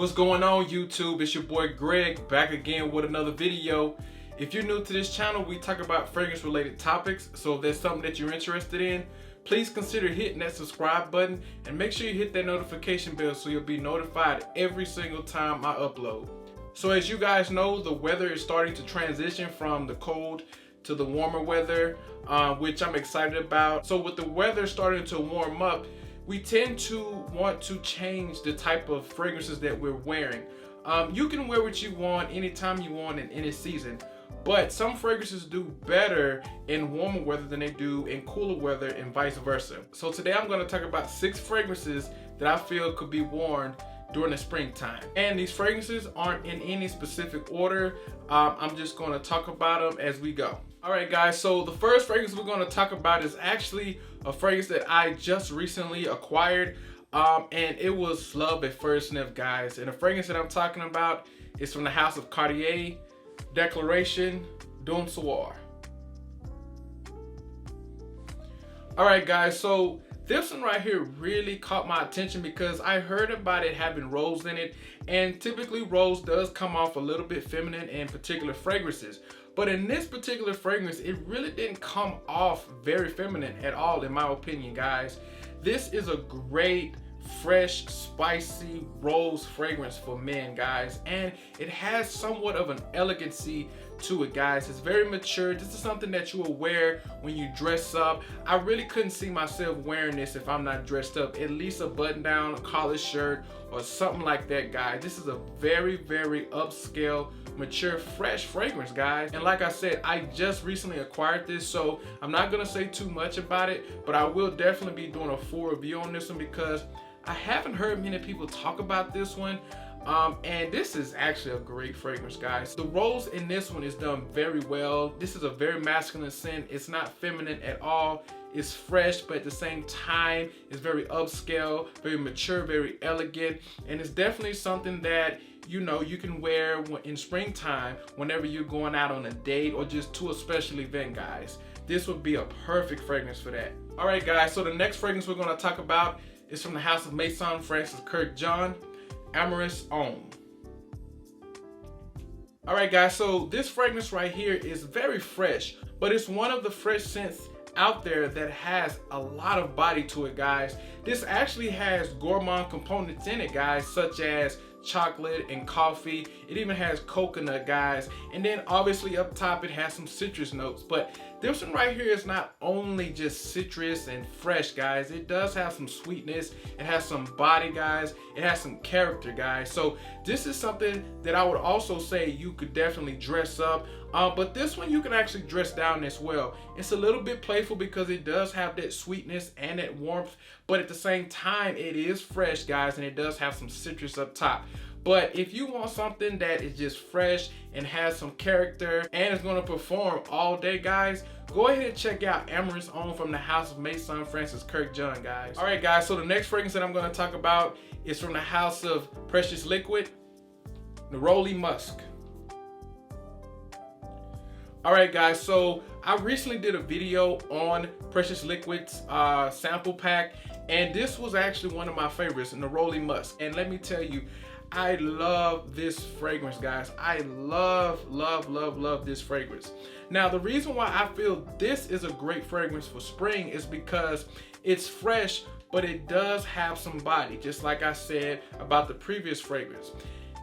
What's going on, YouTube? It's your boy Greg back again with another video. If you're new to this channel, we talk about fragrance related topics, so if there's something that you're interested in, please consider hitting that subscribe button and make sure you hit that notification bell so you'll be notified every single time I upload. So as you guys know, the weather is starting to transition from the cold to the warmer weather, which I'm excited about. So with the weather starting to warm up, we tend to want to change the type of fragrances that we're wearing. You can wear what you want anytime you want in any season, but some fragrances do better in warmer weather than they do in cooler weather and vice versa. So today I'm going to talk about 6 fragrances that I feel could be worn during the springtime. And these fragrances aren't in any specific order. I'm just going to talk about them as we go. Alright guys, so the first fragrance we're going to talk about is actually a fragrance that I just recently acquired. And it was love at first sniff, guys. And the fragrance that I'm talking about is from the house of Cartier, Declaration d'un Soir. Alright guys, so this one right here really caught my attention because I heard about it having rose in it, and typically rose does come off a little bit feminine in particular fragrances. But in this particular fragrance, it really didn't come off very feminine at all, in my opinion, guys. This is a great, fresh, spicy rose fragrance for men, guys. And it has somewhat of an elegancy to it, guys. It's very mature. This is something that you will wear when you dress up. I really couldn't see myself wearing this if I'm not dressed up. At least a button down, a collared shirt, or something like that, guys. This is a very, very upscale, mature, fresh fragrance, guys. And like I said, I just recently acquired this, so I'm not gonna say too much about it, but I will definitely be doing a full review on this one because I haven't heard many people talk about this one. And this is actually a great fragrance, guys. The rose in this one is done very well. This is a very masculine scent. It's not feminine at all. It's fresh, but at the same time, it's very upscale, very mature, very elegant. And it's definitely something that, you know, you can wear in springtime whenever you're going out on a date or just to a special event, guys. This would be a perfect fragrance for that. All right, guys, so the next fragrance we're gonna talk about is from the house of Maison Francis Kurkdjian, Amoureuse Homme. Alright guys, so this fragrance right here is very fresh, but it's one of the fresh scents out there that has a lot of body to it, guys. This actually has gourmand components in it, guys, such as chocolate and coffee. It even has coconut, guys, and then obviously up top it has some citrus notes. But this one right here is not only just citrus and fresh, guys. It does have some sweetness, it has some body, guys, it has some character, guys. So this is something that I would also say you could definitely dress up, but this one you can actually dress down as well. It's a little bit playful because it does have that sweetness and that warmth, but at the same time it is fresh, guys, and it does have some citrus up top. But if you want something that is just fresh and has some character and is going to perform all day, guys, go ahead and check out Amoureuse Homme from the house of Maison Francis Kurkdjian, guys. All right, guys, so the next fragrance that I'm going to talk about is from the house of Precious Liquid, Neroli Musk. All right, guys, so I recently did a video on Precious Liquid's sample pack, and this was actually one of my favorites, Neroli Musk. And let me tell you, I love this fragrance, guys. I love this fragrance. Now, the reason why I feel this is a great fragrance for spring is because it's fresh, but it does have some body, just like I said about the previous fragrance.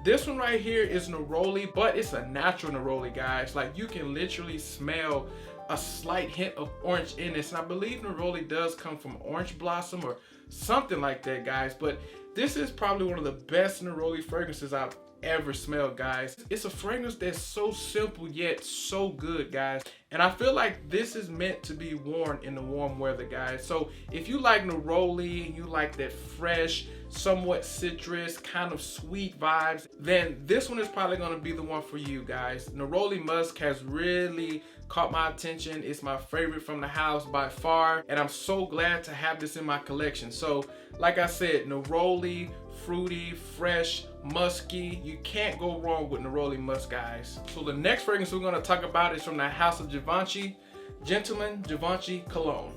This one right here is neroli, but it's a natural neroli, guys. Like, you can literally smell a slight hint of orange in this. And I believe neroli does come from orange blossom or something like that, guys. But this is probably one of the best neroli fragrances I've ever smelled, guys. It's a fragrance that's so simple yet so good, guys. And I feel like this is meant to be worn in the warm weather, guys. So if you like neroli and you like that fresh, somewhat citrus, kind of sweet vibes, then this one is probably going to be the one for you, guys. Neroli Musk has really caught my attention. It's my favorite from the house by far, and I'm so glad to have this in my collection. So like I said, neroli, fruity, fresh, musky. You can't go wrong with Neroli Musk, guys. So the next fragrance we're going to talk about is from the house of Givenchy, Gentleman Givenchy Cologne.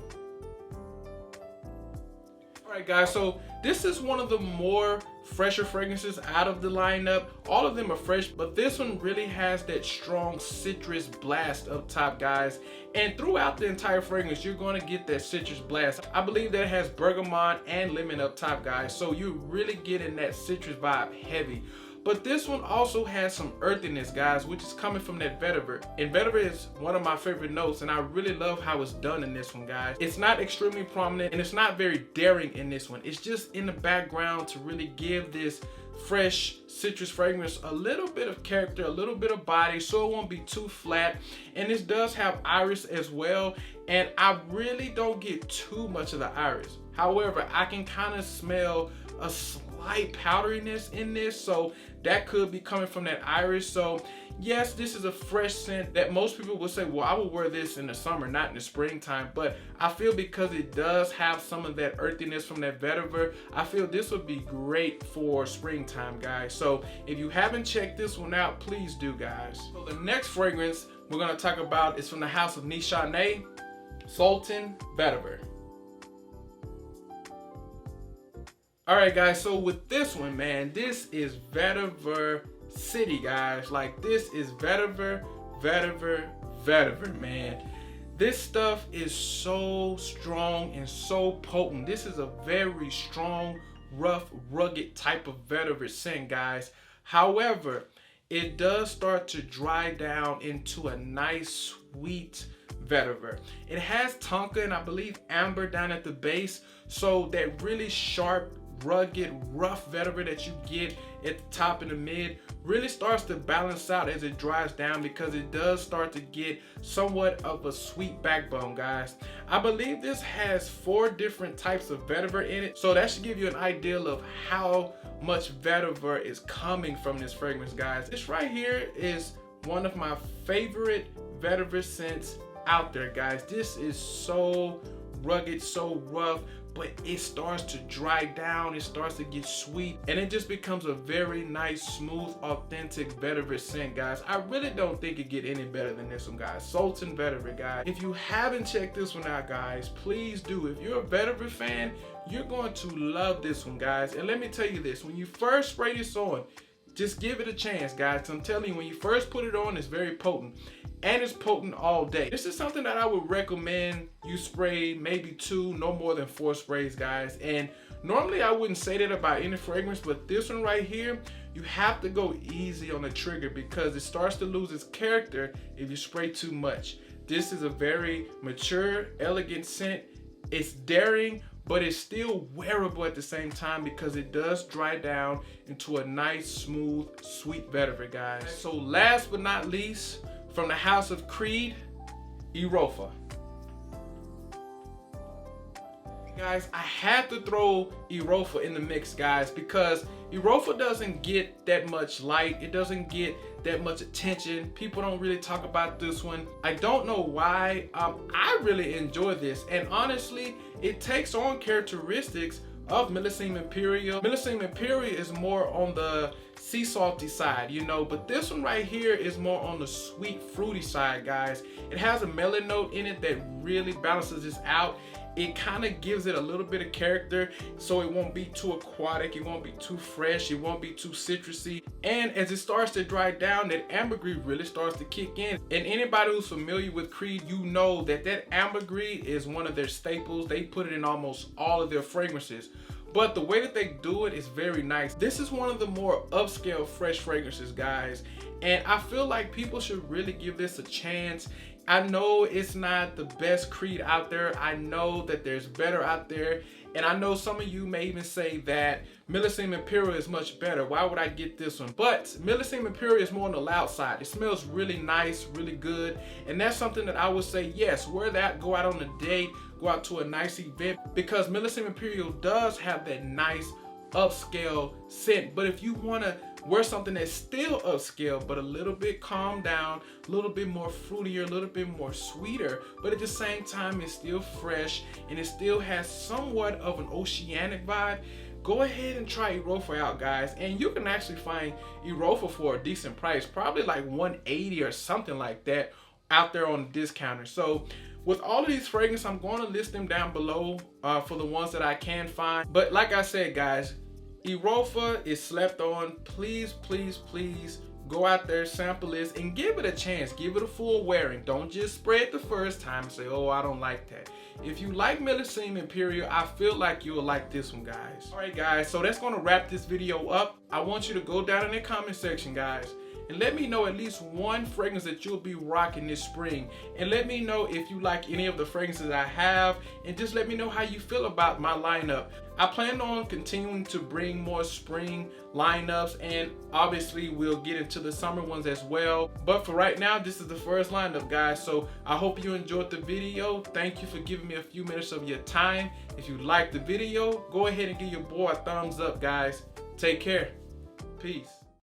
Alright guys, so this is one of the more fresher fragrances out of the lineup. All of them are fresh, but this one really has that strong citrus blast up top, guys. And throughout the entire fragrance, you're going to get that citrus blast. I believe that it has bergamot and lemon up top, guys. So you're really getting that citrus vibe heavy. But this one also has some earthiness, guys, which is coming from that vetiver. And vetiver is one of my favorite notes, and I really love how it's done in this one, guys. It's not extremely prominent, and it's not very daring in this one. It's just in the background to really give this fresh citrus fragrance a little bit of character, a little bit of body, so it won't be too flat. And this does have iris as well, and I really don't get too much of the iris. However, I can kind of smell a slight powderiness in this, so that could be coming from that iris. So yes, this is a fresh scent that most people will say, well, I will wear this in the summer, not in the springtime. But I feel because it does have some of that earthiness from that vetiver, I feel this would be great for springtime, guys. So if you haven't checked this one out, please do, guys. So the next fragrance we're going to talk about is from the house of Nichane, Sultan Vetiver. All right, guys, so with this one, man, this is vetiver city, guys. Like, this is vetiver, man. This stuff is so strong and so potent. This is a very strong, rough, rugged type of vetiver scent, guys. However, it does start to dry down into a nice, sweet vetiver. It has tonka and I believe amber down at the base, so that really sharp, rugged, rough vetiver that you get at the top and the mid really starts to balance out as it dries down, because it does start to get somewhat of a sweet backbone, guys. I believe this has 4 different types of vetiver in it, so that should give you an idea of how much vetiver is coming from this fragrance, guys. This right here is one of my favorite vetiver scents out there, guys. This is so rugged, so rough, but it starts to dry down, it starts to get sweet, and it just becomes a very nice, smooth, authentic vetiver scent, guys. I really don't think it get any better than this one, guys. Sultan Vetiver, guys. If you haven't checked this one out, guys, please do. If you're a vetiver fan, you're going to love this one, guys. And let me tell you this, when you first spray this on, just give it a chance, guys. I'm telling you, when you first put it on, it's very potent. And it's potent all day. This is something that I would recommend you spray maybe 2, no more than 4 sprays, guys. And normally I wouldn't say that about any fragrance, but this one right here, you have to go easy on the trigger because it starts to lose its character if you spray too much. This is a very mature, elegant scent. It's daring, but it's still wearable at the same time because it does dry down into a nice, smooth, sweet vetiver, guys. So last but not least, from the house of Creed, Irofa. Guys, I had to throw Irofa in the mix, guys, because Irofa doesn't get that much light. It doesn't get that much attention. People don't really talk about this one. I don't know why. I really enjoy this, and honestly, it takes on characteristics of Millesime Imperial. Millesime Imperial is more on the sea salty side, you know, but this one right here is more on the sweet fruity side, guys. It has a melon note in it that really balances this out. It kind of gives it a little bit of character, so it won't be too aquatic, it won't be too fresh, it won't be too citrusy. And as it starts to dry down, that ambergris really starts to kick in. And anybody who's familiar with Creed, you know that that ambergris is one of their staples. They put it in almost all of their fragrances. But the way that they do it is very nice. This is one of the more upscale fresh fragrances, guys. And I feel like people should really give this a chance. I know it's not the best Creed out there. I know that there's better out there. And I know some of you may even say that Millesime Imperial is much better. Why would I get this one? But Millesime Imperial is more on the loud side. It smells really nice, really good. And that's something that I would say, yes, wear that, go out on a date, go out to a nice event, because Millesime Imperial does have that nice upscale scent. But if you want to wear something that's still upscale but a little bit calmed down, a little bit more fruitier, a little bit more sweeter, but at the same time it's still fresh and it still has somewhat of an oceanic vibe, go ahead and try Irofa out, guys. And you can actually find Irofa for a decent price, probably like $180 or something like that out there on the discounter. So with all of these fragrances, I'm going to list them down below for the ones that I can find. But like I said, guys, Erofa is slept on. Please, please, please go out there, sample this, and give it a chance. Give it a full wearing. Don't just spray it the first time and say, oh, I don't like that. If you like Millesime Imperial, I feel like you'll like this one, guys. All right, guys, so that's gonna wrap this video up. I want you to go down in the comment section, guys, and let me know at least one fragrance that you'll be rocking this spring. And let me know if you like any of the fragrances I have, and just let me know how you feel about my lineup. I plan on continuing to bring more spring lineups, and obviously we'll get into the summer ones as well. But for right now, this is the first lineup, guys. So I hope you enjoyed the video. Thank you for giving me a few minutes of your time. If you liked the video, go ahead and give your boy a thumbs up, guys. Take care. Peace.